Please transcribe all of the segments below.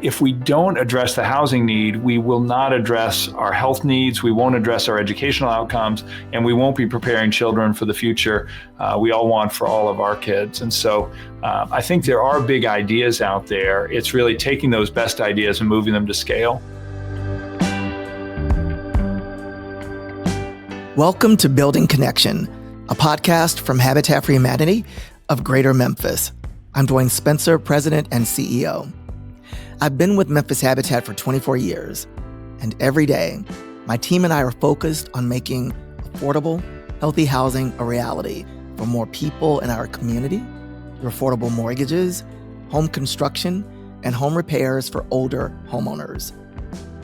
if we don't address the housing need, we will not address our health needs, we won't address our educational outcomes, and we won't be preparing children for the future we all want for all of our kids. And so I think there are big ideas out there. It's really taking those best ideas and moving them to scale. Welcome to Building Connection, a podcast from Habitat for Humanity of Greater Memphis. I'm Dwayne Spencer, President and CEO. I've been with Memphis Habitat for 24 years, and every day, my team and I are focused on making affordable, healthy housing a reality for more people in our community, through affordable mortgages, home construction, and home repairs for older homeowners.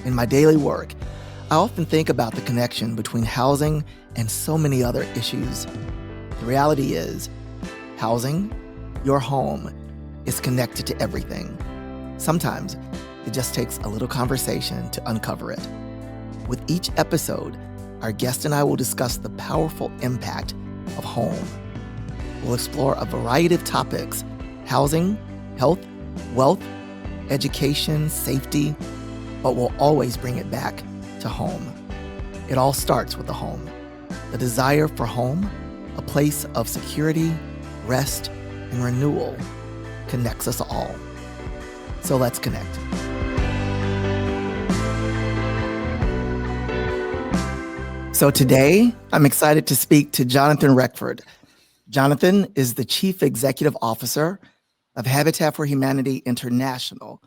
In my daily work, I often think about the connection between housing and so many other issues. The reality is, housing, your home, is connected to everything. Sometimes it just takes a little conversation to uncover it. With each episode, our guest and I will discuss the powerful impact of home. We'll explore a variety of topics: housing, health, wealth, education, safety, but we'll always bring it back to home. It all starts with the home. The desire for home, a place of security, rest, and renewal, connects us all. So let's connect. So today, I'm excited to speak to Jonathan Reckford. Jonathan is the Chief Executive Officer of Habitat for Humanity International,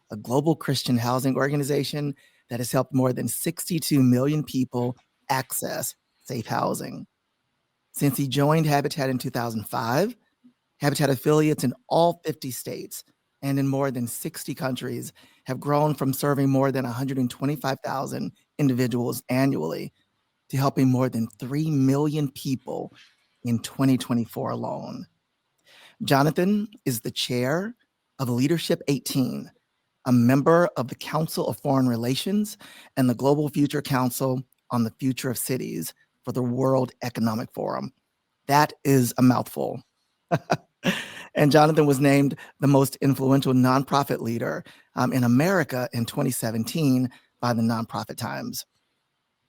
a global Christian housing organization that has helped more than 62 million people access safe housing. Since he joined Habitat in 2005, Habitat affiliates in all 50 states and in more than 60 countries have grown from serving more than 125,000 individuals annually to helping more than 3 million people in 2024 alone. Jonathan is the chair of Leadership 18, a member of the Council of Foreign Relations and the Global Future Council on the Future of Cities for the World Economic Forum. That is a mouthful. And Jonathan was named the most influential nonprofit leader in America in 2017 by the Nonprofit Times.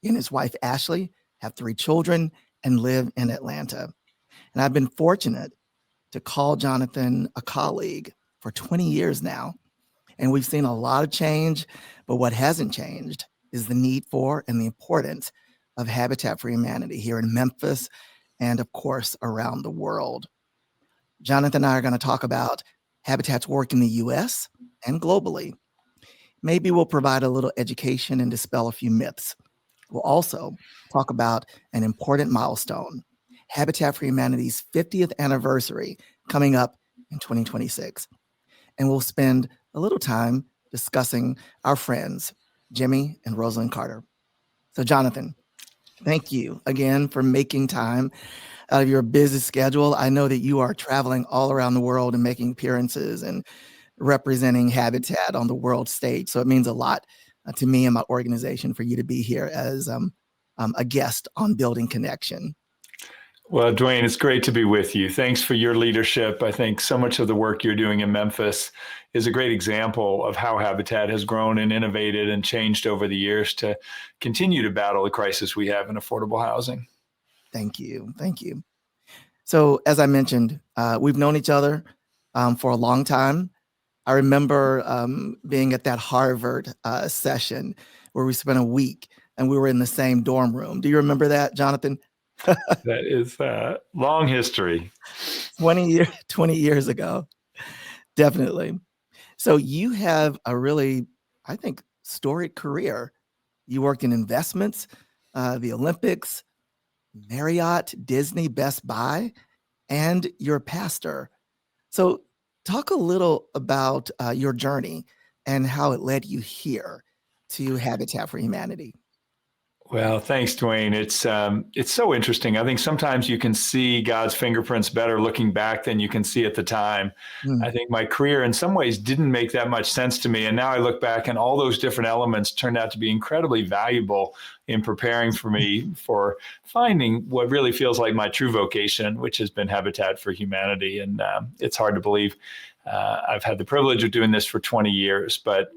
He and his wife, Ashley, have 3 children and live in Atlanta. And I've been fortunate to call Jonathan a colleague for 20 years now. And we've seen a lot of change, but what hasn't changed is the need for and the importance of Habitat for Humanity here in Memphis and, of course, around the world. Jonathan and I are going to talk about Habitat's work in the U.S. and globally. Maybe we'll provide a little education and dispel a few myths. We'll also talk about an important milestone, Habitat for Humanity's 50th anniversary coming up in 2026. And we'll spend a little time discussing our friends, Jimmy and Rosalynn Carter. So Jonathan, thank you again for making time out of your busy schedule. I know that you are traveling all around the world and making appearances and representing Habitat on the world stage. So it means a lot to me and my organization for you to be here as a guest on Building Connection. Well, Dwayne, it's great to be with you. Thanks for your leadership. I think so much of the work you're doing in Memphis is a great example of how Habitat has grown and innovated and changed over the years to continue to battle the crisis we have in affordable housing. Thank you. Thank you. So as I mentioned, we've known each other for a long time. I remember being at that Harvard session where we spent a week and we were in the same dorm room. Do you remember that, Jonathan? That is long history. 20 years ago. Definitely. So you have a really, I think, storied career. You worked in investments, the Olympics, Marriott, Disney, Best Buy, and you're a pastor. So talk a little about your journey and how it led you here to Habitat for Humanity. Well, thanks, Dwayne. It's so interesting. I think sometimes you can see God's fingerprints better looking back than you can see at the time. I think my career in some ways didn't make that much sense to me. And now I look back and all those different elements turned out to be incredibly valuable in preparing for me for finding what really feels like my true vocation, which has been Habitat for Humanity. And it's hard to believe I've had the privilege of doing this for 20 years. But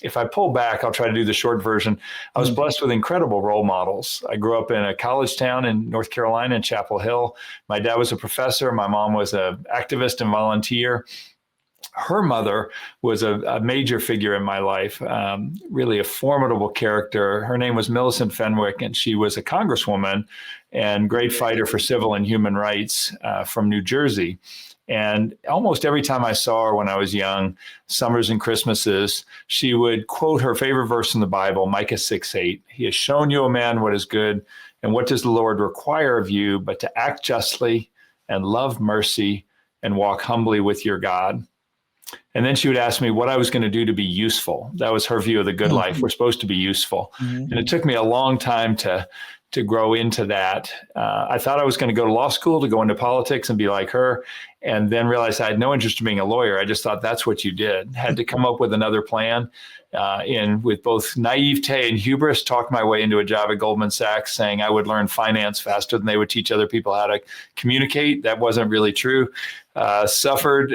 if I pull back, I'll try to do the short version. I was blessed with incredible role models. I grew up in a college town in North Carolina, in Chapel Hill. My dad was a professor. My mom was an activist and volunteer. Her mother was a major figure in my life, really a formidable character. Her name was Millicent Fenwick, and she was a congresswoman and great fighter for civil and human rights from New Jersey. And almost every time I saw her when I was young, summers and Christmases, she would quote her favorite verse in the Bible, Micah 6:8. He has shown you, O man, what is good, and what does the Lord require of you, but to act justly and love mercy and walk humbly with your God. And then she would ask me what I was going to do to be useful. That was her view of the good life. We're supposed to be useful. And it took me a long time to grow into that. I thought I was going to go to law school to go into politics and be like her, and then realized I had no interest in being a lawyer. I just thought that's what you did. Had to come up with another plan. With both naivete and hubris, talked my way into a job at Goldman Sachs, saying I would learn finance faster than they would teach other people how to communicate. That wasn't really true. Suffered.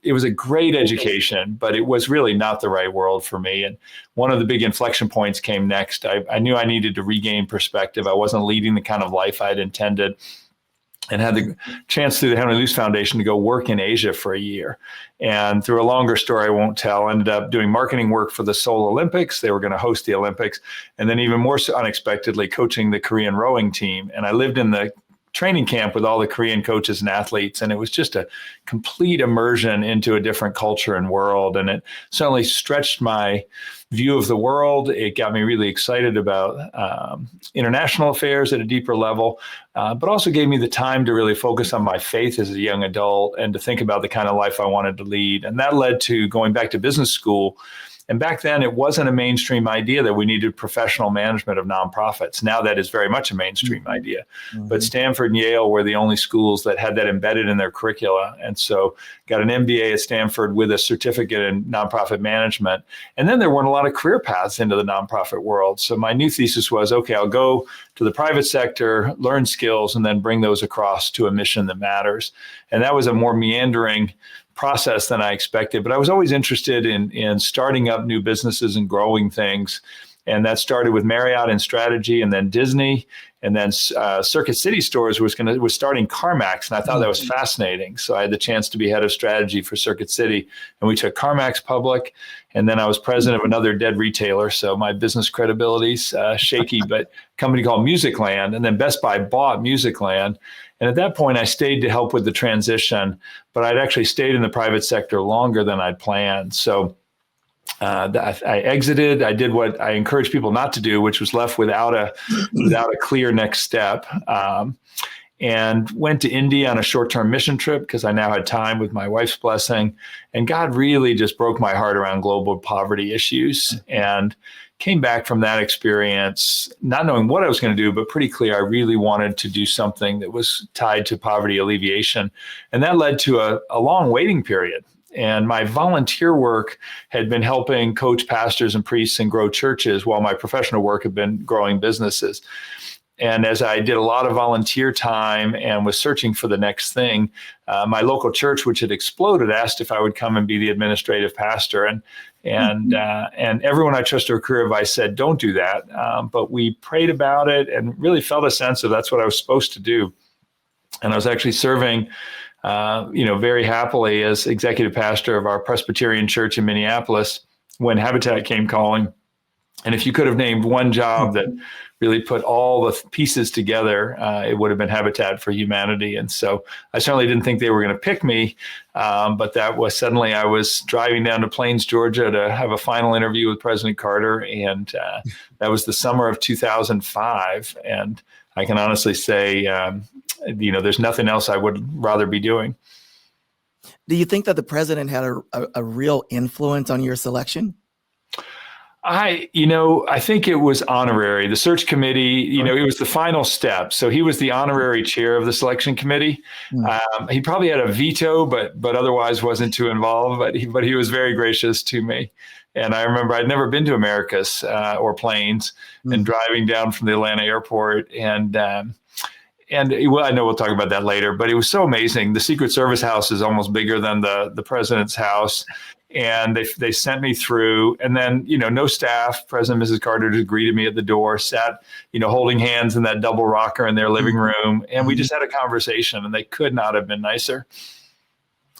It was a great education, but it was really not the right world for me. And one of the big inflection points came next. I knew I needed to regain perspective. I wasn't leading the kind of life I'd intended, and had the chance through the Henry Luce Foundation to go work in Asia for a year. And through a longer story I won't tell, ended up doing marketing work for the Seoul Olympics. They were going to host the Olympics. And then even more so unexpectedly, coaching the Korean rowing team. And I lived in the training camp with all the Korean coaches and athletes. And it was just a complete immersion into a different culture and world. And it certainly stretched my view of the world. It got me really excited about international affairs at a deeper level, but also gave me the time to really focus on my faith as a young adult and to think about the kind of life I wanted to lead. And that led to going back to business school. And back then, it wasn't a mainstream idea that we needed professional management of nonprofits. Now that is very much a mainstream idea. But Stanford and Yale were the only schools that had that embedded in their curricula. And so got an MBA at Stanford with a certificate in nonprofit management. And then there weren't a lot of career paths into the nonprofit world. So my new thesis was, okay, I'll go to the private sector, learn skills, and then bring those across to a mission that matters. And that was a more meandering process than I expected, but I was always interested in starting up new businesses and growing things. And that started with Marriott and strategy, and then Disney, and then Circuit City Stores was starting CarMax, and I thought that was fascinating. So I had the chance to be head of strategy for Circuit City, and we took CarMax public, and then I was president of another dead retailer. So my business credibility's shaky, but a company called Musicland, and then Best Buy bought Musicland. And at that point, I stayed to help with the transition, but I'd actually stayed in the private sector longer than I'd planned. So I exited. I did what I encourage people not to do, which was left without a clear next step, and went to India on a short-term mission trip because I now had time with my wife's blessing. And God really just broke my heart around global poverty issues, and came back from that experience not knowing what I was going to do, but pretty clear I really wanted to do something that was tied to poverty alleviation. And that led to a long waiting period. And my volunteer work had been helping coach pastors and priests and grow churches, while my professional work had been growing businesses. And as I did a lot of volunteer time and was searching for the next thing, my local church, which had exploded, asked if I would come and be the administrative pastor. And everyone I trusted her career advice said, don't do that. But we prayed about it and really felt a sense of that's what I was supposed to do. And I was actually serving very happily as executive pastor of our Presbyterian church in Minneapolis when Habitat came calling. And if you could have named one job that really put all the pieces together, it would have been Habitat for Humanity. And so I certainly didn't think they were going to pick me. But that was suddenly I was driving down to Plains, Georgia to have a final interview with President Carter. And that was the summer of 2005. And I can honestly say, there's nothing else I would rather be doing. Do you think that the president had a real influence on your selection? I think it was honorary. The search committee, it was the final step. So he was the honorary chair of the selection committee. He probably had a veto, but otherwise wasn't too involved. But he was very gracious to me. And I remember I'd never been to Americus or Plains, and driving down from the Atlanta airport, and well, I know we'll talk about that later, but it was so amazing. The Secret Service house is almost bigger than the president's house. And they sent me through, and then, no staff. President and Mrs. Carter just greeted me at the door, sat, holding hands in that double rocker in their living room. And we just had a conversation, and they could not have been nicer.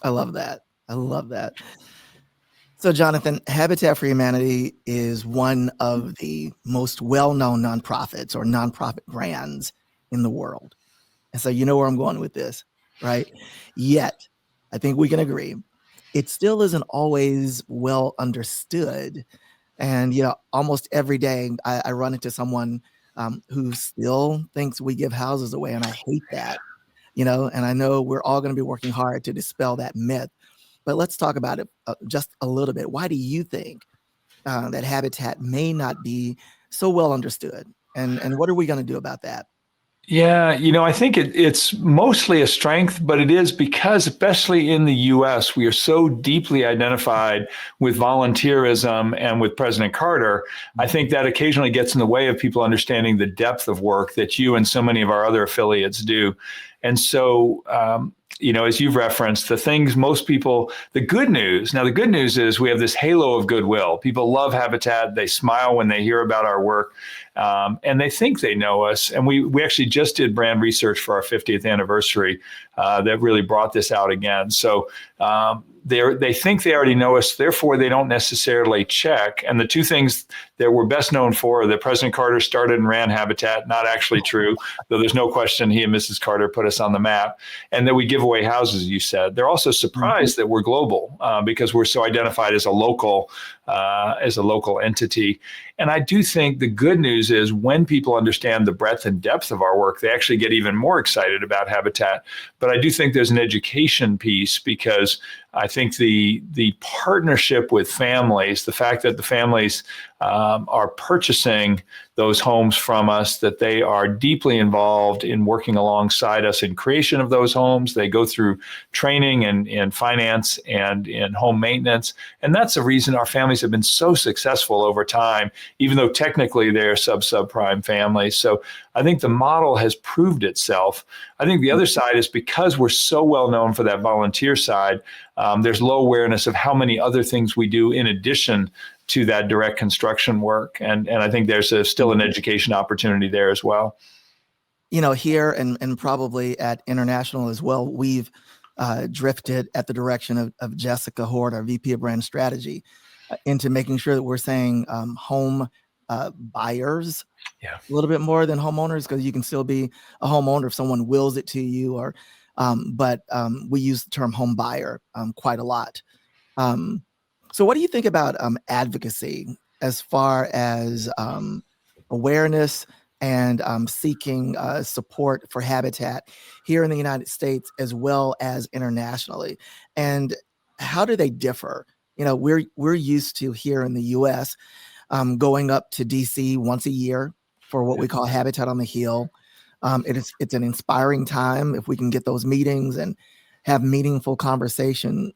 I love that. I love that. So, Jonathan, Habitat for Humanity is one of the most well-known nonprofits or nonprofit brands in the world. And so you know where I'm going with this, right? Yet, I think we can agree, it still isn't always well understood. And, almost every day I run into someone who still thinks we give houses away. And I hate that, and I know we're all going to be working hard to dispel that myth. But let's talk about it just a little bit. Why do you think that Habitat may not be so well understood? And what are we going to do about that? Yeah, I think it's mostly a strength, but it is because, especially in the U.S., we are so deeply identified with volunteerism and with President Carter. I think that occasionally gets in the way of people understanding the depth of work that you and so many of our other affiliates do. And so, as you've referenced, the things most people, the good news is we have this halo of goodwill. People love Habitat. They smile when they hear about our work. And they think they know us. And we actually just did brand research for our 50th anniversary that really brought this out again. So they think they already know us, therefore they don't necessarily check. And the two things that we're best known for are that President Carter started and ran Habitat, not actually true, though there's no question he and Mrs. Carter put us on the map, and that we give away houses, you said. They're also surprised that we're global because we're so identified as a local entity. And I do think the good news is when people understand the breadth and depth of our work, they actually get even more excited about Habitat. But I do think there's an education piece, because I think the partnership with families, the fact that the families are purchasing those homes from us, that they are deeply involved in working alongside us in creation of those homes. They go through training and in finance and in home maintenance. And that's the reason our families have been so successful over time, even though technically they're subprime families. So I think the model has proved itself. I think the other side is because we're so well known for that volunteer side, there's low awareness of how many other things we do in addition to that direct construction work. And I think there's still an education opportunity there as well. Here and probably at International as well, we've drifted at the direction of Jessica Hort, our VP of Brand Strategy, into making sure that we're saying home buyers a little bit more than homeowners, because you can still be a homeowner if someone wills it to you, or but we use the term home buyer quite a lot. So what do you think about advocacy as far as awareness and seeking support for Habitat here in the United States as well as internationally? And how do they differ? We're used to here in the U.S. Going up to D.C. once a year for what we call Habitat on the Hill. It's an inspiring time if we can get those meetings and have meaningful conversations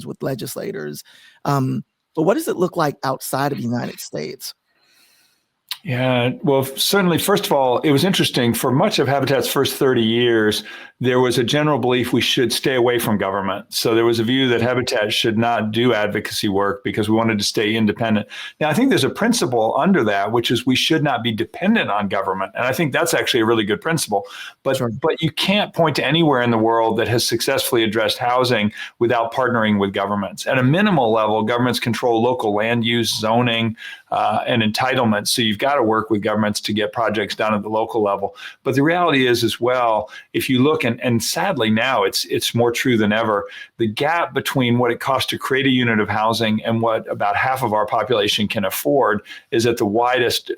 with legislators. But what does it look like outside of the United States? Yeah, well, certainly, first of all, it was interesting. For much of Habitat's first 30 years, there was a general belief we should stay away from government. So there was a view that Habitat should not do advocacy work because we wanted to stay independent. Now, I think there's a principle under that, which is we should not be dependent on government. And I think that's actually a really good principle. But you can't point to anywhere in the world that has successfully addressed housing without partnering with governments. At a minimal level, governments control local land use, zoning, and entitlements. So you've got to work with governments to get projects done at the local level. But the reality is as well, if you look, and sadly now it's more true than ever, the gap between what it costs to create a unit of housing and what about half of our population can afford is at the widest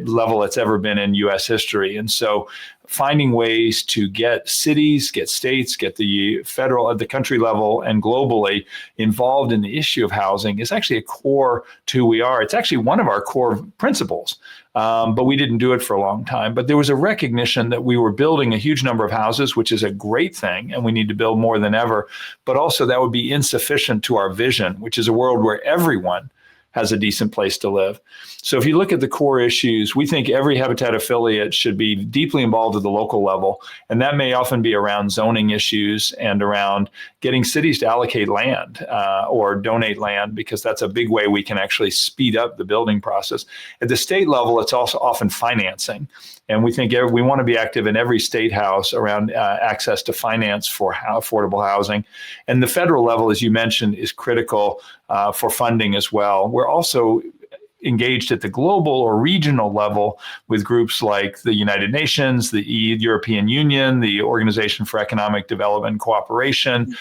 level it's ever been in U.S. history. And so finding ways to get cities, get states, get the federal, at the country level and globally involved in the issue of housing is actually a core to who we are. It's actually one of our core principles, but we didn't do it for a long time. But there was a recognition that we were building a huge number of houses, which is a great thing, and we need to build more than ever. But also that would be insufficient to our vision, which is a world where everyone has a decent place to live. So if you look at the core issues, we think every Habitat affiliate should be deeply involved at the local level. And that may often be around zoning issues and around getting cities to allocate land or donate land, because that's a big way we can actually speed up the building process. At the state level, it's also often financing. And we think we want to be active in every state house around access to finance for affordable housing. And the federal level, as you mentioned, is critical for funding as well. We're also engaged at the global or regional level with groups like the United Nations, the European Union, the Organization for Economic Development and Cooperation,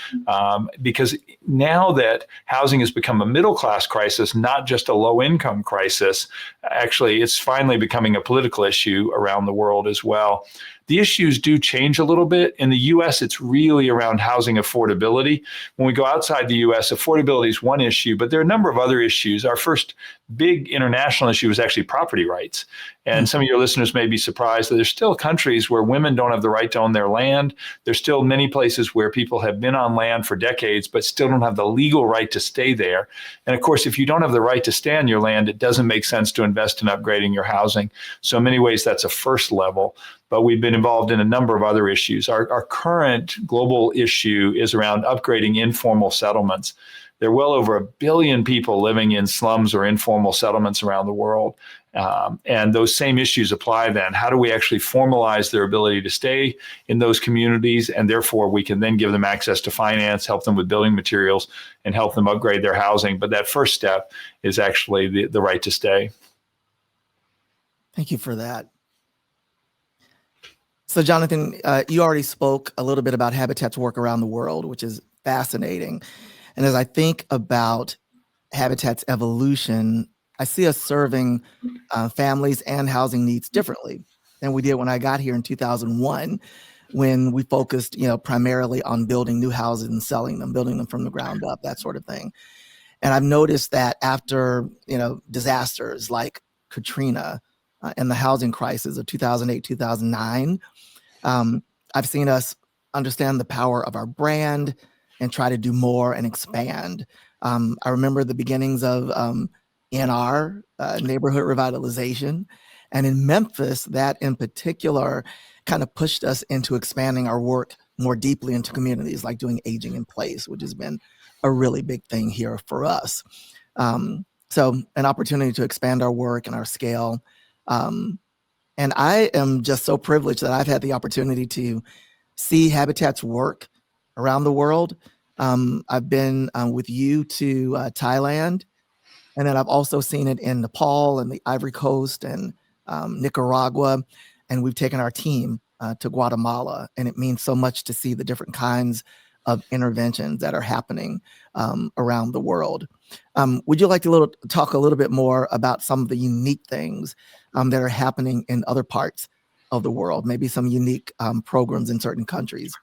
because now that housing has become a middle class crisis, not just a low income crisis, actually it's finally becoming a political issue around the world as well. The issues do change a little bit. In the US, it's really around housing affordability. When we go outside the US, affordability is one issue, but there are a number of other issues. Our first big international issue is actually property rights. And some of your listeners may be surprised that there's still countries where women don't have the right to own their land. There's still many places where people have been on land for decades, but still don't have the legal right to stay there. And of course, if you don't have the right to stay on your land, it doesn't make sense to invest in upgrading your housing. So in many ways, that's a first level. But we've been involved in a number of other issues. Our current global issue is around upgrading informal settlements. There are well over 1 billion people living in slums or informal settlements around the world. And those same issues apply then. How do we actually formalize their ability to stay in those communities? And therefore, we can then give them access to finance, help them with building materials, and help them upgrade their housing. But that first step is actually the right to stay. Thank you for that. So, Jonathan, you already spoke a little bit about Habitat's work around the world, which is fascinating. And as I think about Habitat's evolution, I see us serving families and housing needs differently than we did when I got here in 2001, when we focused, primarily on building new houses and selling them, building them from the ground up, that sort of thing. And I've noticed that after, disasters like Katrina and the housing crisis of 2008, 2009, I've seen us understand the power of our brand and try to do more and expand. I remember the beginnings of NR, neighborhood revitalization. And in Memphis, that in particular kind of pushed us into expanding our work more deeply into communities, like doing aging in place, which has been a really big thing here for us. So an opportunity to expand our work and our scale. And I am just so privileged that I've had the opportunity to see Habitat's work around the world. I've been with you to Thailand, and then I've also seen it in Nepal and the Ivory Coast and Nicaragua, and we've taken our team to Guatemala, and it means so much to see the different kinds of interventions that are happening around the world. Would you like to talk a little bit more about some of the unique things that are happening in other parts of the world, maybe some unique programs in certain countries?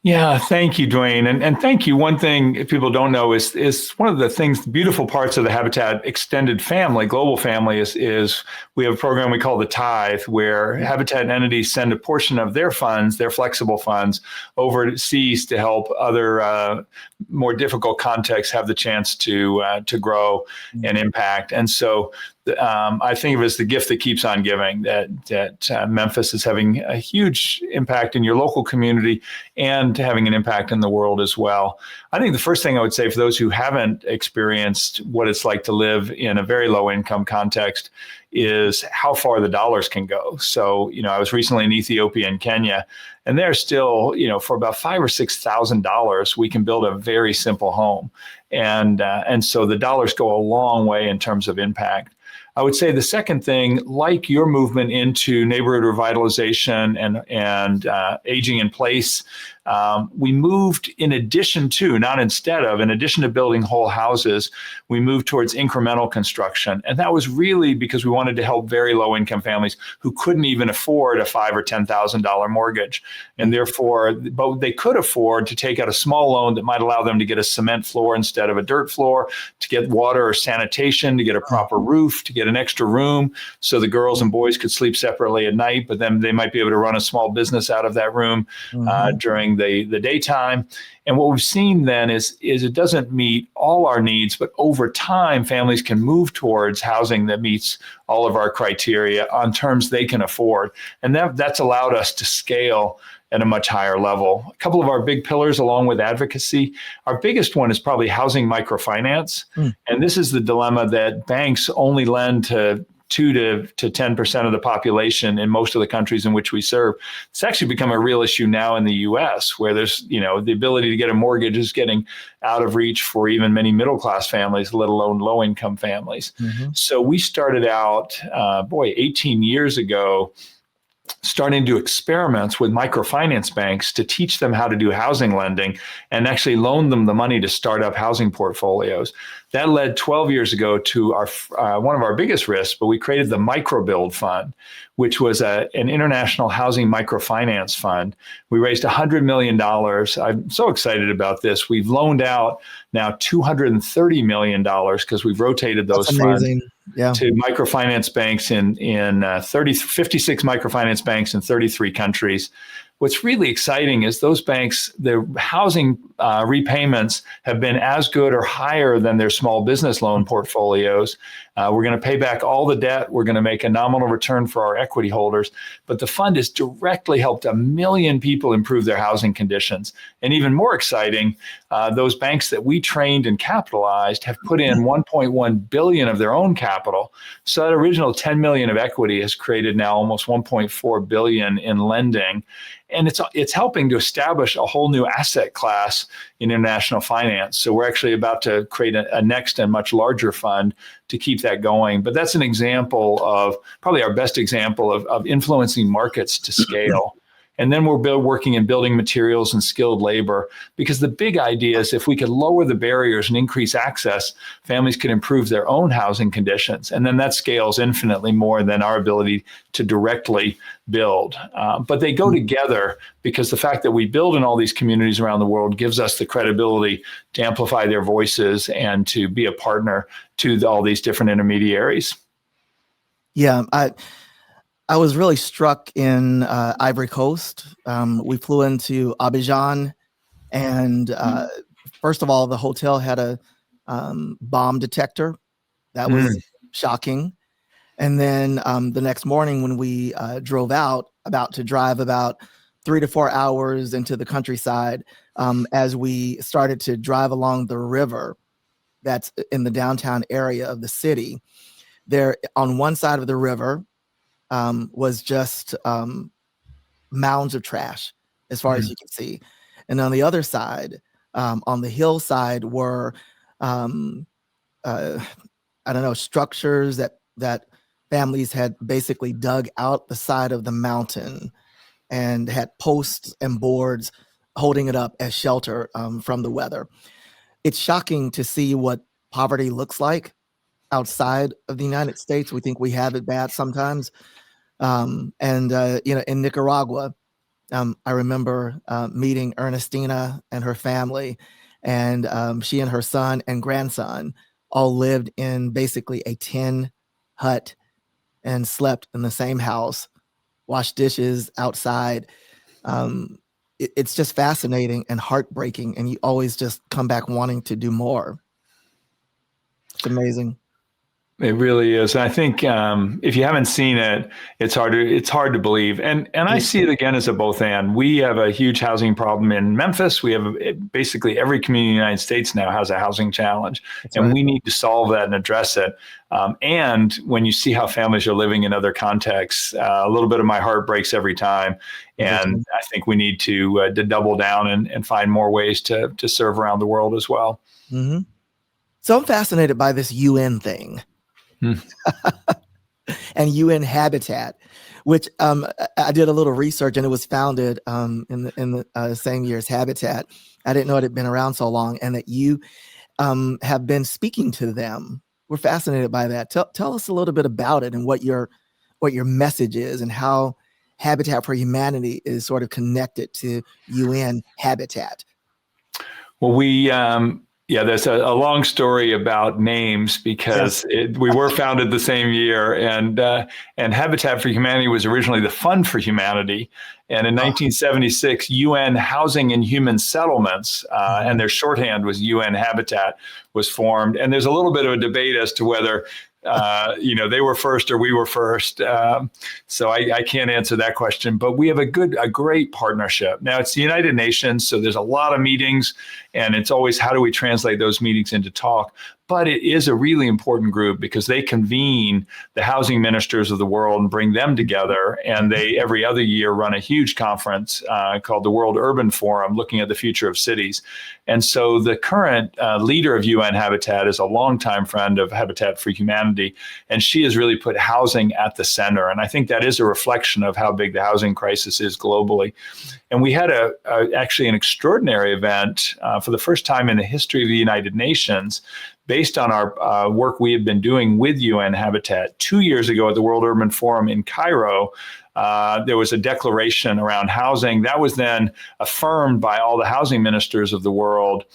Yeah, thank you, Dwayne. And thank you. One thing if people don't know is one of the things, beautiful parts of the Habitat extended family, global family, is we have a program we call the Tithe, where Habitat entities send a portion of their funds, their flexible funds, overseas to help other more difficult contexts have the chance to grow and impact. And so I think of it as the gift that keeps on giving, that Memphis is having a huge impact in your local community and having an impact in the world as well. I think the first thing I would say for those who haven't experienced what it's like to live in a very low income context is how far the dollars can go. So, I was recently in Ethiopia and Kenya, and they're still, for about $5,000 or $6,000, we can build a very simple home. And so the dollars go a long way in terms of impact. I would say the second thing, like your movement into neighborhood revitalization and aging in place, we moved in addition to, not instead of, in addition to building whole houses, we moved towards incremental construction. And that was really because we wanted to help very low income families who couldn't even afford a $5,000 or $10,000 mortgage. And therefore, but they could afford to take out a small loan that might allow them to get a cement floor instead of a dirt floor, to get water or sanitation, to get a proper roof, to get an extra room so the girls and boys could sleep separately at night, but then they might be able to run a small business out of that room during during the daytime. And what we've seen then is it doesn't meet all our needs, but over time, families can move towards housing that meets all of our criteria on terms they can afford. And that's allowed us to scale at a much higher level. A couple of our big pillars, along with advocacy, our biggest one is probably housing microfinance. And this is the dilemma that banks only lend to 2 to 10% of the population in most of the countries in which we serve. It's actually become a real issue now in the US, where there's, the ability to get a mortgage is getting out of reach for even many middle-class families, let alone low-income families. So we started out, 18 years ago, starting to do experiments with microfinance banks to teach them how to do housing lending and actually loan them the money to start up housing portfolios. That led 12 years ago to our one of our biggest risks, but we created the Microbuild Fund, which was an international housing microfinance fund. We raised $100 million. I'm so excited about this. We've loaned out now $230 million because we've rotated those funds to microfinance banks in 56 microfinance banks in 33 countries. What's really exciting is those banks, their housing repayments have been as good or higher than their small business loan portfolios. We're going to pay back all the debt. We're going to make a nominal return for our equity holders. But the fund has directly helped 1 million people improve their housing conditions. And even more exciting, those banks that we trained and capitalized have put in 1.1 billion of their own capital. So that original 10 million of equity has created now almost 1.4 billion in lending. And it's helping to establish a whole new asset class in international finance. So we're actually about to create a next and much larger fund to keep that going. But that's an example of probably our best example of influencing markets to scale. And then we're working in building materials and skilled labor, because the big idea is if we could lower the barriers and increase access, families can improve their own housing conditions. And then that scales infinitely more than our ability to directly build. But they go together, because the fact that we build in all these communities around the world gives us the credibility to amplify their voices and to be a partner to all these different intermediaries. Yeah, I was really struck in Ivory Coast. We flew into Abidjan, and first of all, the hotel had a bomb detector. That was shocking. And then the next morning when we drove out, about to drive about 3 to 4 hours into the countryside, as we started to drive along the river that's in the downtown area of the city, there on one side of the river was just mounds of trash as far as you can see. And on the other side, on the hillside, were, structures that families had basically dug out the side of the mountain and had posts and boards holding it up as shelter from the weather. It's shocking to see what poverty looks like outside of the United States. We think we have it bad sometimes. In Nicaragua, I remember meeting Ernestina and her family, and she and her son and grandson all lived in basically a tin hut and slept in the same house, washed dishes outside. It's just fascinating and heartbreaking, and you always just come back wanting to do more. It's amazing. It really is. And I think if you haven't seen it, it's hard to believe. And I see it again as a both and. We have a huge housing problem in Memphis. We have basically every community in the United States now has a housing challenge. And we need to solve that and address it. And when you see how families are living in other contexts, a little bit of my heart breaks every time. And I think we need to double down and find more ways to serve around the world as well. Mm-hmm. So I'm fascinated by this UN thing. And UN Habitat, which I did a little research, and it was founded in the same year as Habitat. I didn't know it had been around so long, and that you have been speaking to them. We're fascinated by that. Tell us a little bit about it and what your message is, and how Habitat for Humanity is sort of connected to UN Habitat. Well, Yeah, there's a long story about names because we were founded the same year, and Habitat for Humanity was originally the Fund for Humanity, and in 1976, UN Housing and Human Settlements, and their shorthand was UN Habitat, was formed. And there's a little bit of a debate as to whether they were first or we were first. So I can't answer that question, but we have a great partnership. Now it's the United Nations, so there's a lot of meetings, and it's always how do we translate those meetings into talk. But it is a really important group because they convene the housing ministers of the world and bring them together. And they every other year run a huge conference called the World Urban Forum, looking at the future of cities. And so the current leader of UN Habitat is a longtime friend of Habitat for Humanity, and she has really put housing at the center. And I think that is a reflection of how big the housing crisis is globally. And we had actually an extraordinary event for the first time in the history of the United Nations, based on our work we had been doing with UN Habitat. 2 years ago at the World Urban Forum in Cairo, there was a declaration around housing that was then affirmed by all the housing ministers of the world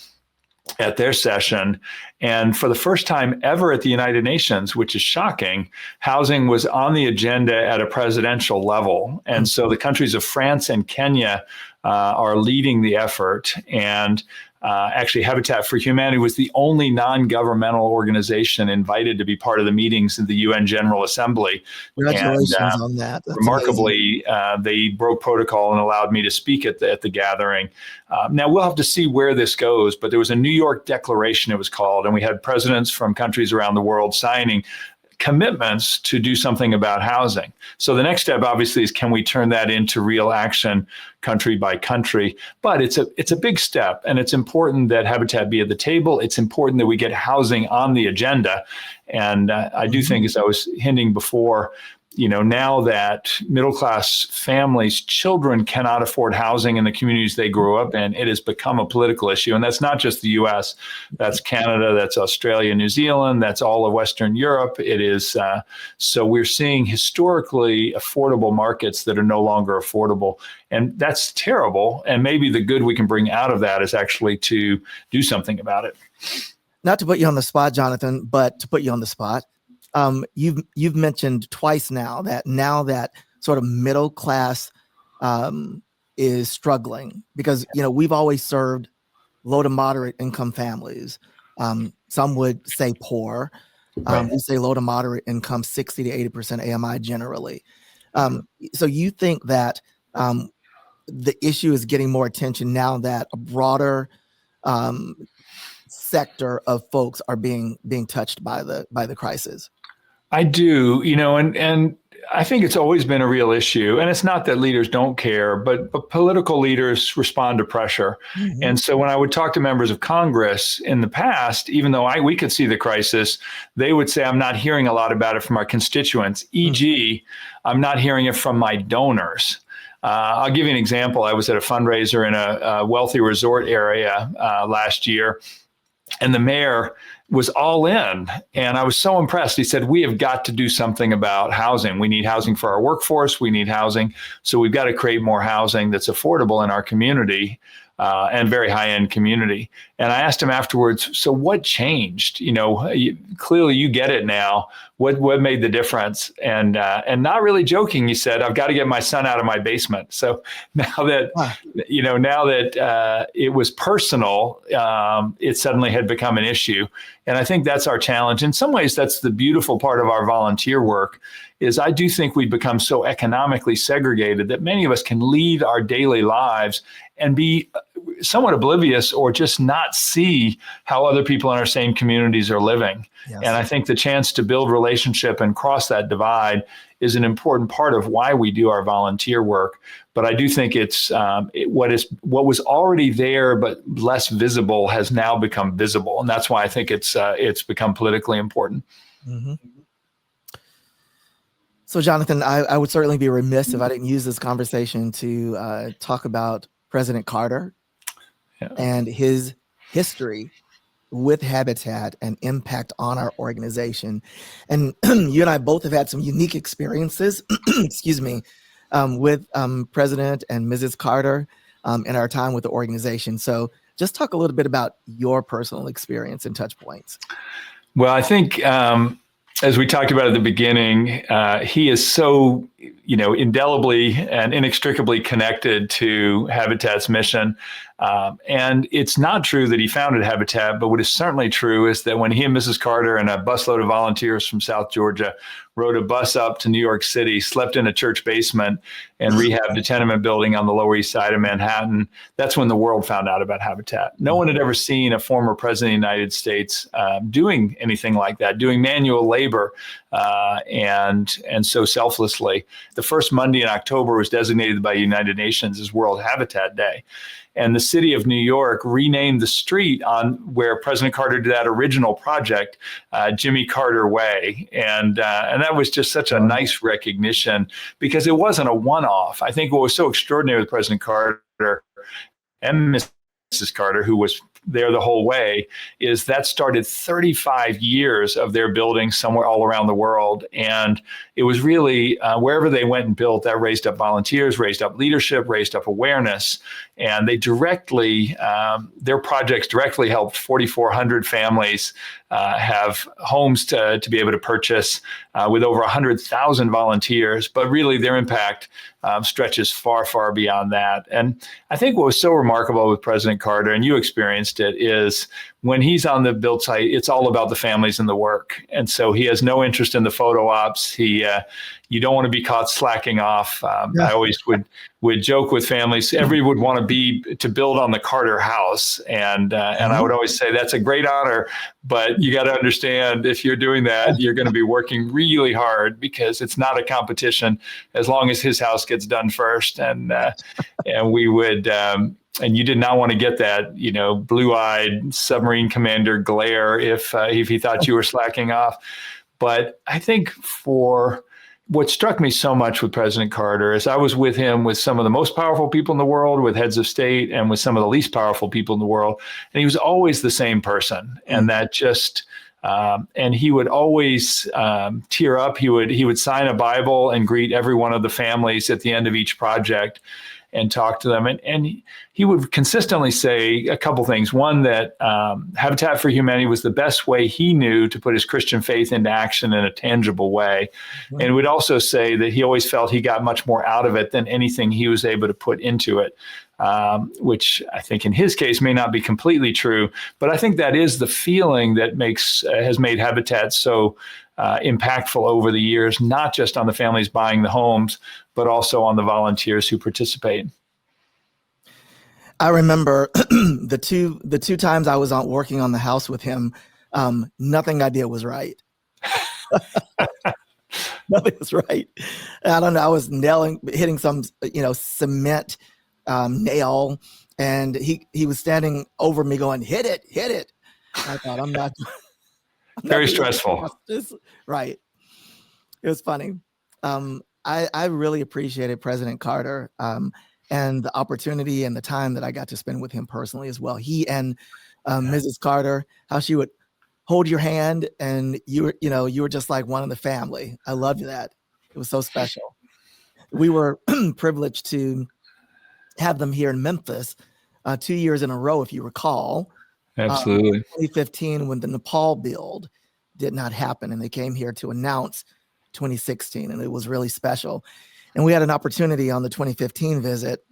at their session. And for the first time ever at the United Nations, which is shocking, housing was on the agenda at a presidential level. And so the countries of France and Kenya are leading the effort. And actually, Habitat for Humanity was the only non-governmental organization invited to be part of the meetings in the UN General Assembly. Congratulations on that. That's remarkably, they broke protocol and allowed me to speak at the gathering. Now, we'll have to see where this goes, but there was a New York Declaration, it was called, and we had presidents from countries around the world signing commitments to do something about housing. So the next step, obviously, is can we turn that into real action country by country? But it's a big step, and it's important that Habitat be at the table. It's important that we get housing on the agenda. And I do think, as I was hinting before, now that middle-class families, children cannot afford housing in the communities they grew up in, it has become a political issue. And that's not just the US, that's Canada, that's Australia, New Zealand, that's all of Western Europe. It is, so we're seeing historically affordable markets that are no longer affordable. And that's terrible. And maybe the good we can bring out of that is actually to do something about it. Not to put you on the spot, Jonathan, but to put you on the spot. You've mentioned twice now that sort of middle class is struggling because we've always served low to moderate income families. Some would say poor. We say low to moderate income, 60 to 80% AMI generally. So you think that the issue is getting more attention now that a broader sector of folks are being touched by the crisis? I do, and I think it's always been a real issue. And it's not that leaders don't care, but political leaders respond to pressure. Mm-hmm. And so when I would talk to members of Congress in the past, even though we could see the crisis, they would say, I'm not hearing a lot about it from our constituents, e.g., I'm not hearing it from my donors. I'll give you an example. I was at a fundraiser in a wealthy resort area last year, and the mayor was all in. And I was so impressed. He said, we have got to do something about housing. We need housing for our workforce. We need housing. So we've got to create more housing that's affordable in our community and very high-end community. And I asked him afterwards, so what changed? Clearly you get it now. What made the difference? And not really joking, he said, I've got to get my son out of my basement. So now that, it was personal, it suddenly had become an issue. And I think that's our challenge. In some ways, that's the beautiful part of our volunteer work, is I do think we've become so economically segregated that many of us can lead our daily lives and be somewhat oblivious or just not see how other people in our same communities are living. Yes. And I think the chance to build relationship and cross that divide is an important part of why we do our volunteer work. But I do think it's what was already there but less visible has now become visible, and that's why I think it's become politically important. Mm-hmm. So, Jonathan, I would certainly be remiss if I didn't use this conversation to talk about President Carter and his history with Habitat and impact on our organization. And you and I both have had some unique experiences, excuse me, with President and Mrs. Carter in our time with the organization. So Just talk a little bit about your personal experience and touch points. Well, I think as we talked about at the beginning, he is so, indelibly and inextricably connected to Habitat's mission. And it's not true that he founded Habitat, but what is certainly true is that when he and Mrs. Carter and a busload of volunteers from South Georgia rode a bus up to New York City, slept in a church basement, and rehabbed a tenement building on the Lower East Side of Manhattan, that's when the world found out about Habitat. No one had ever seen a former president of the United States doing anything like that, doing manual labor, and so selflessly. The first Monday in October was designated by the United Nations as World Habitat Day. And the city of New York renamed the street on where President Carter did that original project, Jimmy Carter Way. And that was just such a nice recognition because it wasn't a one-off. I think what was so extraordinary with President Carter and Mrs. Carter, who was there the whole way, is that started 35 years of their building somewhere all around the world. And it was really wherever they went and built, that raised up volunteers, raised up leadership, raised up awareness. And they directly, their projects directly helped 4,400 families have homes to be able to purchase with over 100,000 volunteers. But really their impact stretches far, far beyond that. And I think what was so remarkable with President Carter, and you experienced it, is when he's on the build site, it's all about the families and the work. And so he has no interest in the photo ops. You don't want to be caught slacking off. I always would joke with families, everybody would want to build on the Carter house. And I would always say that's a great honor, but you got to understand if you're doing that, you're going to be working really hard because it's not a competition as long as his house gets done first. And we would, and you did not want to get that, blue-eyed submarine commander glare if he thought you were slacking off. But I think for what struck me so much with President Carter is I was with him with some of the most powerful people in the world, with heads of state, and with some of the least powerful people in the world. And he was always the same person. And that just, and he would always tear up. He would sign a Bible and greet every one of the families at the end of each project and talk to them. And he would consistently say a couple things. One, that Habitat for Humanity was the best way he knew to put his Christian faith into action in a tangible way. Right. And would also say that he always felt he got much more out of it than anything he was able to put into it, which I think in his case may not be completely true. But I think that is the feeling that has made Habitat so impactful over the years, not just on the families buying the homes, but also on the volunteers who participate. I remember the two times I was working on the house with him, nothing I did was right. Nothing was right. I don't know. I was hitting some, cement nail, and he was standing over me going, hit it. I thought, I'm not very stressful. Right. It was funny. I really appreciated President Carter and the opportunity and the time that I got to spend with him personally as well. He and Mrs. Carter, how she would hold your hand and you were just like one of the family. I loved that. It was so special. We were privileged to have them here in Memphis 2 years in a row, if you recall. Absolutely. 2015, when the Nepal build did not happen, and they came here to announce 2016, and it was really special. And we had an opportunity on the 2015 visit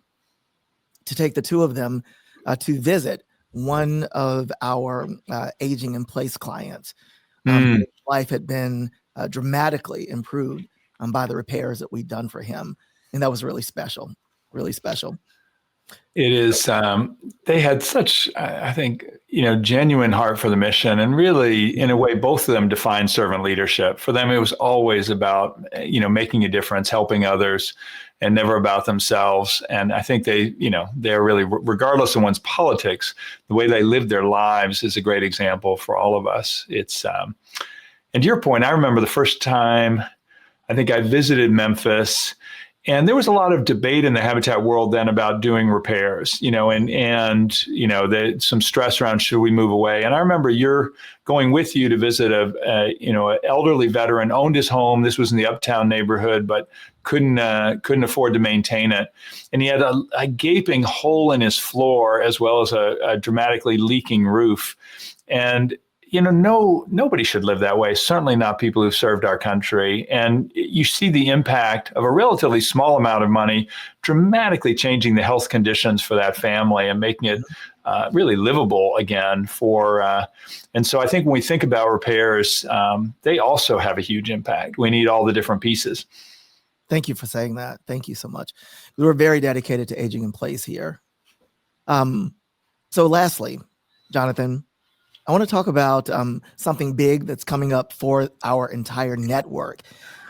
to take the two of them to visit one of our aging in place clients. Life had been dramatically improved by the repairs that we'd done for him. And that was really special, really special. It is. They had such, I think, genuine heart for the mission, and really, in a way, both of them defined servant leadership. For them, it was always about, making a difference, helping others, and never about themselves. And I think they're really, regardless of one's politics, the way they lived their lives is a great example for all of us. It's, and to your point, I remember the first time I think I visited Memphis. And there was a lot of debate in the habitat world then about doing repairs, some stress around should we move away. And I remember you're going with you to visit an elderly veteran, owned his home. This was in the uptown neighborhood, but couldn't afford to maintain it. And he had a gaping hole in his floor as well as a dramatically leaking roof. And nobody should live that way, certainly not people who've served our country. And you see the impact of a relatively small amount of money dramatically changing the health conditions for that family and making it really livable again and so I think when we think about repairs, they also have a huge impact. We need all the different pieces. Thank you for saying that. Thank you so much. We were very dedicated to aging in place here. So lastly, Jonathan, I want to talk about something big that's coming up for our entire network,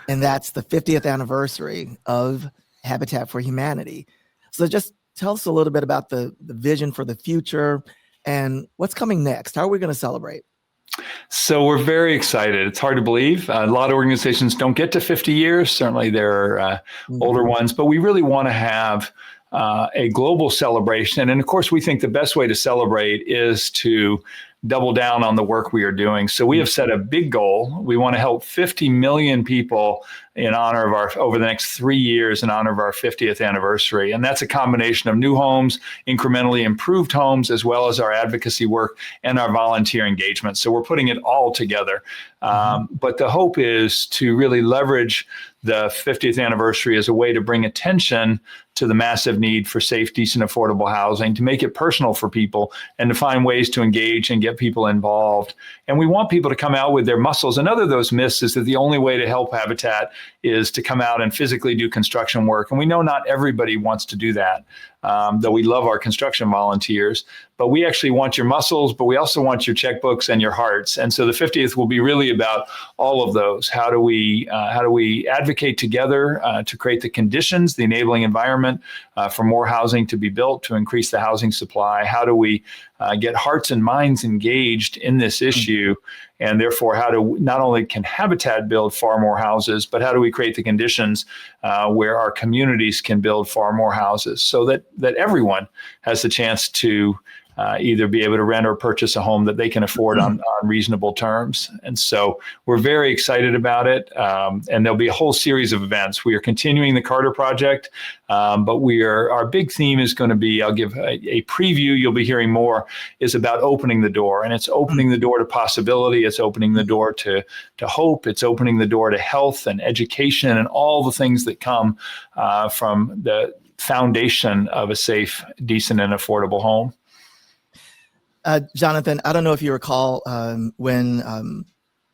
and that's the 50th anniversary of Habitat for Humanity. So just tell us a little bit about the vision for the future and what's coming next. How are we going to celebrate? So we're very excited. It's hard to believe. A lot of organizations don't get to 50 years. Certainly there are older ones, but we really want to have a global celebration. And of course, we think the best way to celebrate is to double down on the work we are doing. So we have set a big goal. We want to help 50 million people in honor of over the next 3 years in honor of our 50th anniversary. And that's a combination of new homes, incrementally improved homes, as well as our advocacy work and our volunteer engagement. So we're putting it all together. But the hope is to really leverage the 50th anniversary as a way to bring attention to the massive need for safe, decent, affordable housing, to make it personal for people and to find ways to engage and get people involved. And we want people to come out with their muscles. Another of those myths is that the only way to help Habitat is to come out and physically do construction work. And we know not everybody wants to do that, though we love our construction volunteers. But we actually want your muscles, but we also want your checkbooks and your hearts. And so the 50th will be really about all of those. How do we advocate together to create the conditions, the enabling environment for more housing to be built, to increase the housing supply? How do we get hearts and minds engaged in this issue? And therefore, how do not only can Habitat build far more houses, but how do we create the conditions where our communities can build far more houses so that everyone has the chance to either be able to rent or purchase a home that they can afford on reasonable terms. And so we're very excited about it. And there'll be a whole series of events. We are continuing the Carter Project, but our big theme is going to be, I'll give a preview, you'll be hearing more, is about opening the door. And it's opening the door to possibility. It's opening the door to hope. It's opening the door to health and education and all the things that come from the foundation of a safe, decent, and affordable home. Jonathan, I don't know if you recall when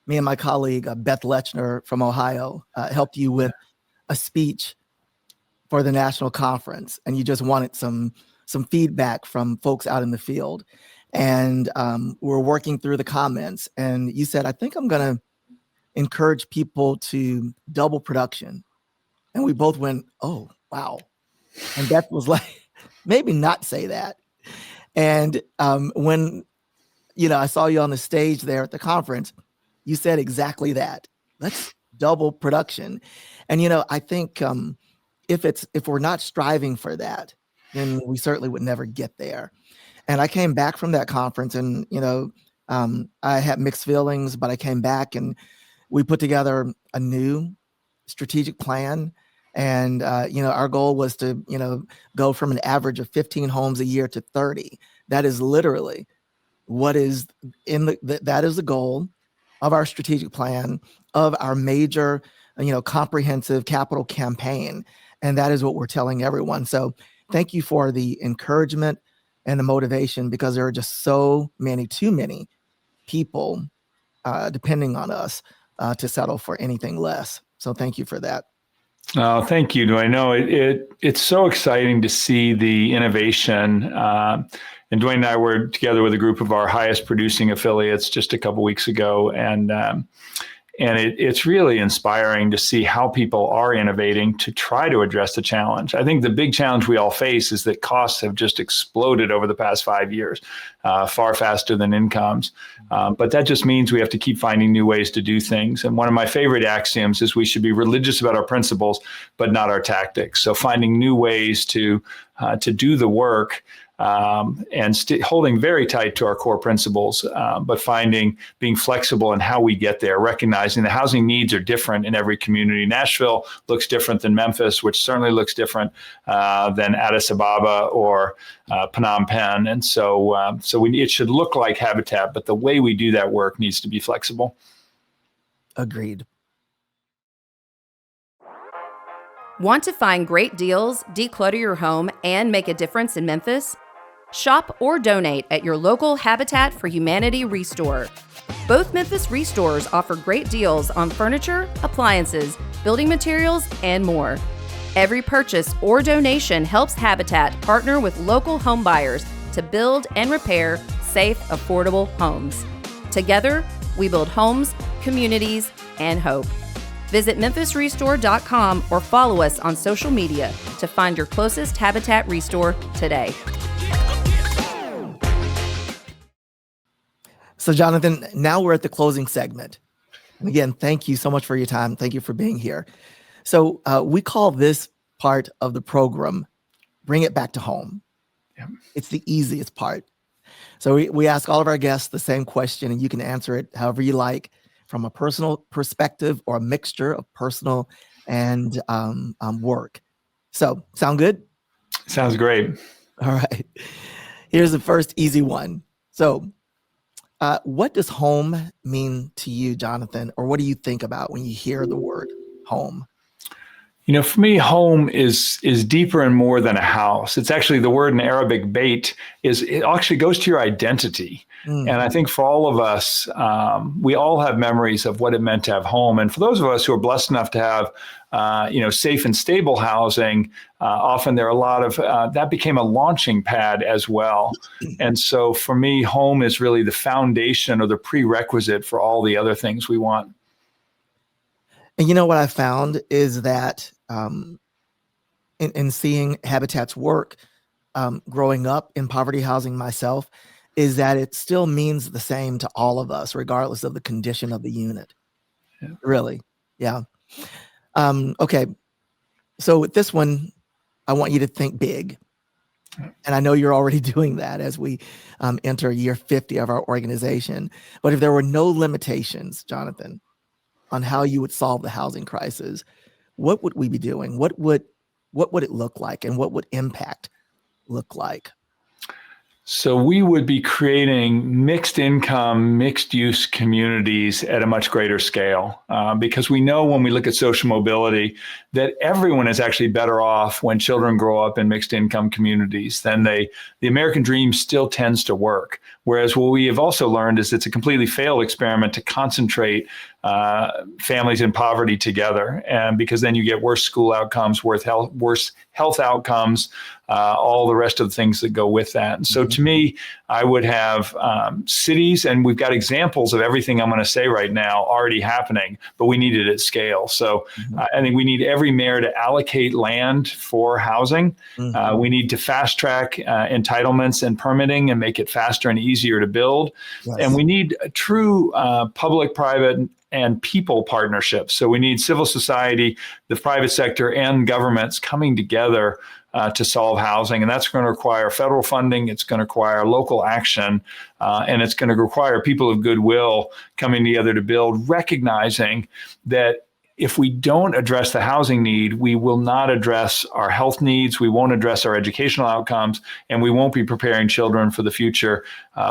me and my colleague, Beth Lechner from Ohio, helped you with a speech for the national conference, and you just wanted some feedback from folks out in the field. And we're working through the comments, and you said, I think I'm going to encourage people to double production. And we both went, oh, wow. And Beth was like, maybe not say that. And when, I saw you on the stage there at the conference, you said exactly that. Let's double production. And, I think if we're not striving for that, then we certainly would never get there. And I came back from that conference and, I had mixed feelings, but I came back and we put together a new strategic plan. And, our goal was to, go from an average of 15 homes a year to 30. That is literally what is that is the goal of our strategic plan, of our major, comprehensive capital campaign. And that is what we're telling everyone. So thank you for the encouragement and the motivation, because there are just too many people depending on us to settle for anything less. So thank you for that. Oh, thank you. I know it's so exciting to see the innovation. And Dwayne and I were together with a group of our highest producing affiliates just a couple weeks ago, and And it's really inspiring to see how people are innovating to try to address the challenge. I think the big challenge we all face is that costs have just exploded over the past 5 years, far faster than incomes. But that just means we have to keep finding new ways to do things. And one of my favorite axioms is we should be religious about our principles, but not our tactics. So finding new ways to do the work, and holding very tight to our core principles, but being flexible in how we get there, recognizing the housing needs are different in every community. Nashville looks different than Memphis, which certainly looks different than Addis Ababa or Phnom Penh. And so it should look like Habitat, but the way we do that work needs to be flexible. Agreed. Want to find great deals, declutter your home, and make a difference in Memphis? Shop or donate at your local Habitat for Humanity Restore. Both Memphis Restores offer great deals on furniture, appliances, building materials, and more. Every purchase or donation helps Habitat partner with local home buyers to build and repair safe, affordable homes. Together, we build homes, communities, and hope. Visit memphisrestore.com or follow us on social media to find your closest Habitat Restore today. So, Jonathan, now we're at the closing segment. And again, thank you so much for your time. Thank you for being here. So we call this part of the program, Bring It Back to Home. Yeah. It's the easiest part. So we ask all of our guests the same question, and you can answer it however you like, from a personal perspective or a mixture of personal and work. So, sound good? Sounds great. All right. Here's the first easy one. So, what does home mean to you, Jonathan? Or what do you think about when you hear the word home? For me, home is deeper and more than a house. It's actually, the word in Arabic, bait, it actually goes to your identity. And I think for all of us, we all have memories of what it meant to have home. And for those of us who are blessed enough to have, safe and stable housing, often there are a lot of, that became a launching pad as well. And so for me, home is really the foundation or the prerequisite for all the other things we want. And you know what I found is that in seeing Habitat's work, growing up in poverty housing myself, is that it still means the same to all of us, regardless of the condition of the unit. Yeah. Really. Yeah. Okay. So with this one, I want you to think big. And I know you're already doing that as we enter year 50 of our organization. But if there were no limitations, Jonathan, on how you would solve the housing crisis, what would we be doing? What would it look like, and what would impact look like? So we would be creating mixed income, mixed use communities at a much greater scale, because we know when we look at social mobility that everyone is actually better off when children grow up in mixed income communities. Then the American dream still tends to work. Whereas what we have also learned is it's a completely failed experiment to concentrate families in poverty together, and because then you get worse school outcomes, worse health outcomes, all the rest of the things that go with that. And so to me, I would have cities, and we've got examples of everything I'm going to say right now already happening, but we need it at scale. So I think we need every mayor to allocate land for housing. We need to fast track entitlements and permitting and make it faster and easier to build. Yes. And we need a true public-private and people partnerships. So we need civil society, the private sector, and governments coming together to solve housing. And that's going to require federal funding. It's going to require local action. And it's going to require people of goodwill coming together to build, recognizing that if we don't address the housing need, we will not address our health needs, we won't address our educational outcomes, and we won't be preparing children for the future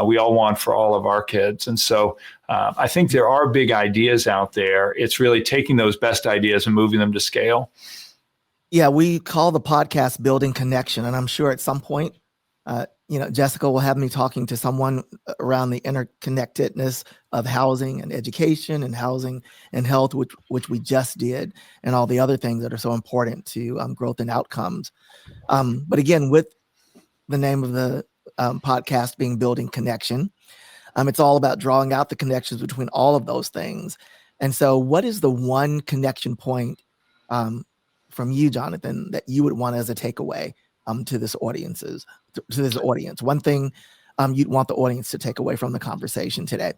we all want for all of our kids. And so I think there are big ideas out there. It's really taking those best ideas and moving them to scale. Yeah, we call the podcast Building Connection, and I'm sure at some point, Jessica will have me talking to someone around the interconnectedness of housing and education and housing and health, which we just did, and all the other things that are so important to growth and outcomes. But again, with the name of the podcast being Building Connection, it's all about drawing out the connections between all of those things. And so what is the one connection point from you, Jonathan, that you would want as a takeaway to this audience? One thing you'd want the audience to take away from the conversation today?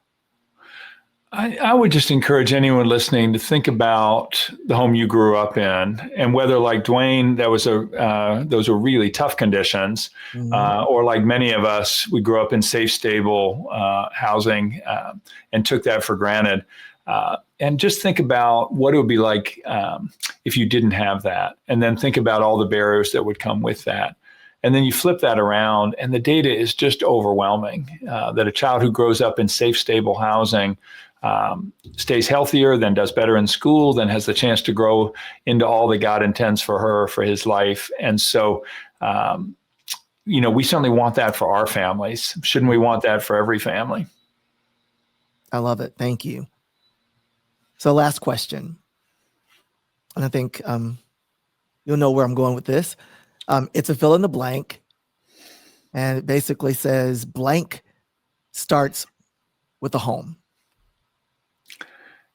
I would just encourage anyone listening to think about the home you grew up in, and whether, like Dwayne, those were really tough conditions, or like many of us, we grew up in safe, stable housing and took that for granted. And just think about what it would be like if you didn't have that, and then think about all the barriers that would come with that. And then you flip that around, and the data is just overwhelming that a child who grows up in safe, stable housing stays healthier, then does better in school, then has the chance to grow into all that God intends for her, for his life. And so, we certainly want that for our families. Shouldn't we want that for every family? I love it. Thank you. So last question, and I think you'll know where I'm going with this. It's a fill in the blank, and it basically says blank starts with a home.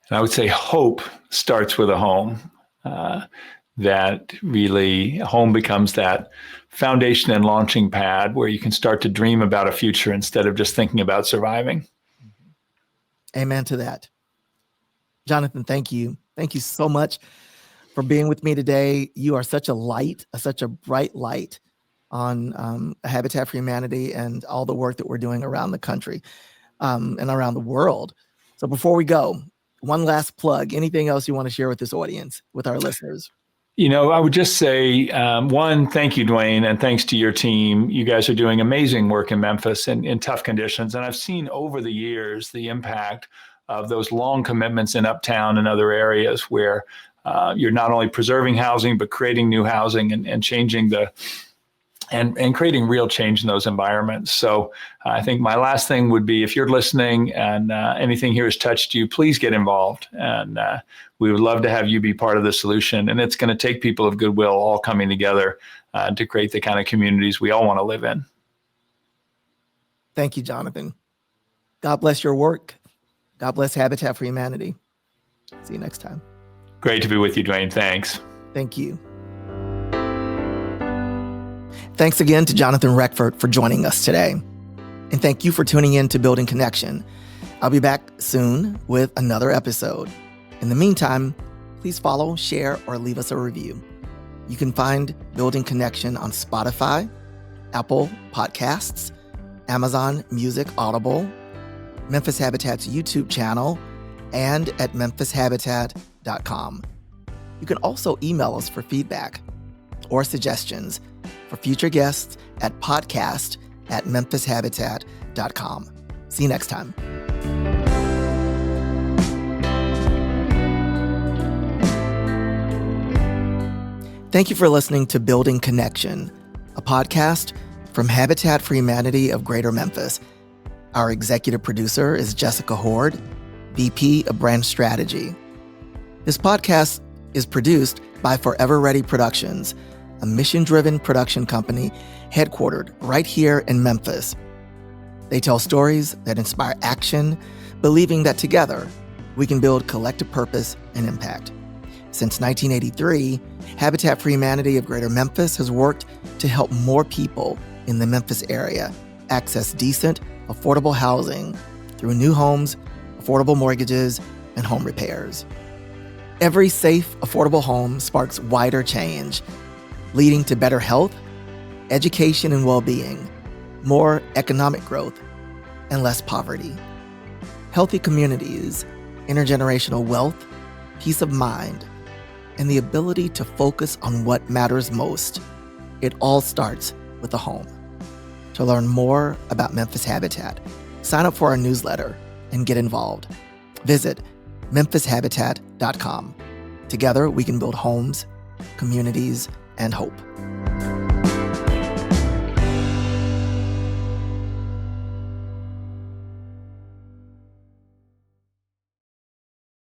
And I would say hope starts with a home. That really, home becomes that foundation and launching pad where you can start to dream about a future instead of just thinking about surviving. Amen to that. Jonathan, thank you. Thank you so much for being with me today. You are such a light, such a bright light on Habitat for Humanity and all the work that we're doing around the country and around the world. So before we go, one last plug, anything else you want to share with this audience, with our listeners? I would just say, one, thank you, Dwayne, and thanks to your team. You guys are doing amazing work in Memphis in tough conditions. And I've seen over the years the impact of those long commitments in Uptown and other areas where you're not only preserving housing, but creating new housing and changing and creating real change in those environments. So I think my last thing would be, if you're listening and anything here has touched you, please get involved. And we would love to have you be part of the solution. And it's going to take people of goodwill all coming together to create the kind of communities we all want to live in. Thank you, Jonathan. God bless your work. God bless Habitat for Humanity. See you next time. Great to be with you, Dwayne. Thanks. Thank you. Thanks again to Jonathan Reckford for joining us today. And thank you for tuning in to Building Connection. I'll be back soon with another episode. In the meantime, please follow, share, or leave us a review. You can find Building Connection on Spotify, Apple Podcasts, Amazon Music Audible, Memphis Habitat's YouTube channel, and at memphishabitat.com. You can also email us for feedback or suggestions for future guests at podcast@memphishabitat.com. See you next time. Thank you for listening to Building Connection, a podcast from Habitat for Humanity of Greater Memphis. Our executive producer is Jessica Horde, VP of Brand Strategy. This podcast is produced by Forever Ready Productions, a mission-driven production company headquartered right here in Memphis. They tell stories that inspire action, believing that together we can build collective purpose and impact. Since 1983, Habitat for Humanity of Greater Memphis has worked to help more people in the Memphis area access decent, affordable housing through new homes, affordable mortgages, and home repairs. Every safe, affordable home sparks wider change, leading to better health, education and well-being, more economic growth, and less poverty. Healthy communities, intergenerational wealth, peace of mind, and the ability to focus on what matters most. It all starts with a home. To learn more about Memphis Habitat, sign up for our newsletter and get involved. Visit memphishabitat.com. Together, we can build homes, communities, and hope.